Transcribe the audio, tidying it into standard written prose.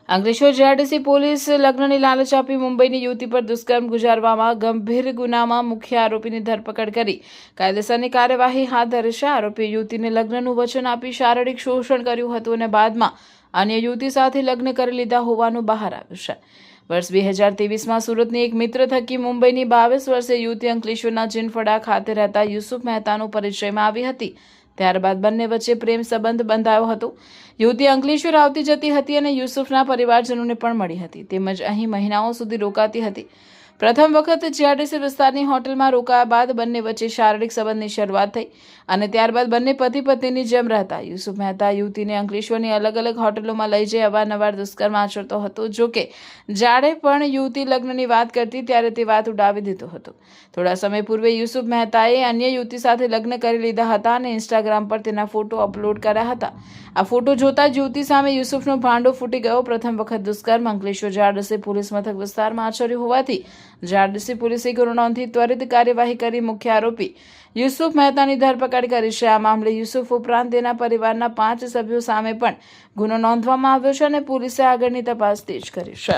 Ankleshwar GRDC police લગ્નની લાલચ આપી મુંબઈની યુવતી પર દુષ્કર્મ ગુજારવામાં ગંભીર ગુનામાં મુખ્ય આરોપીની ધરપકડ કરી કાયદેસરની કાર્યવાહી હાથ ધરી છે। આરોપીએ યુવતીને લગ્નનું વચન આપી શારીરિક શોષણ કર્યું હતું અને બાદમાં અન્ય યુવતી સાથે લગ્ન કરી લીધા હોવાનું બહાર આવ્યું છે। વર્ષ 2023માં સુરતની એક મિત્ર થકી મુંબઈની 22 વર્ષીય યુવતી અંકલેશ્વરના જીનફડા ખાતે રહેતા યુસુફ મહેતાનો પરિચયમાં આવી હતી। ત્યારબાદ બંને વચ્ચે પ્રેમ સંબંધ બંધાયો હતો। યુવતી અંકલેશ્વર આવતી જતી હતી અને યુસુફના પરિવારજનોને પણ મળી હતી તેમજ અહીં મહિનાઓ સુધી રોકાતી હતી। પ્રથમ વખત જીઆરડીસી વિસ્તારની હોટલમાં રોકાયા બાદ બંને વચ્ચે શારીરિક સંબંધની શરૂઆત થઈ અને ત્યારબાદ બંને પતિ પત્નીની જેમ રહેતા। યુસુફ મહેતા યુવતીને અંકલેશ્વરની અલગ અલગ હોટલોમાં લઈ જઈ અવારનવાર દુષ્કર્મ આચરતો હતો। જોકે જાડે પણ યુવતી લગ્નની વાત કરતી ત્યારે તે વાત ઉડાવી દીધો હતો। થોડા સમય પૂર્વે યુસુફ મહેતાએ અન્ય યુવતી સાથે લગ્ન કરી લીધા હતા અને ઇન્સ્ટાગ્રામ પર તેના ફોટો અપલોડ કર્યા હતા। આ ફોટો જોતા જ યુવતી સામે યુસુફનો ભાંડો ફૂટી ગયો। પ્રથમ વખત દુષ્કર્મ અંકલેશ્વર જીઆરડીસી પોલીસ મથક વિસ્તારમાં આચર્યું હોવાથી જીઆરડીસી પોલીસે ગુનો નોંધી ત્વરિત કાર્યવાહી કરી મુખ્ય આરોપી યુસુફ મહેતાની ધરપકડ કરી છે। આ મામલે યુસુફ ઉપરાંત તેના પરિવારના 5 સભ્યો સામે પણ ગુનો નોંધવામાં આવ્યો છે અને પોલીસે આગળની તપાસ તેજ કરી છે।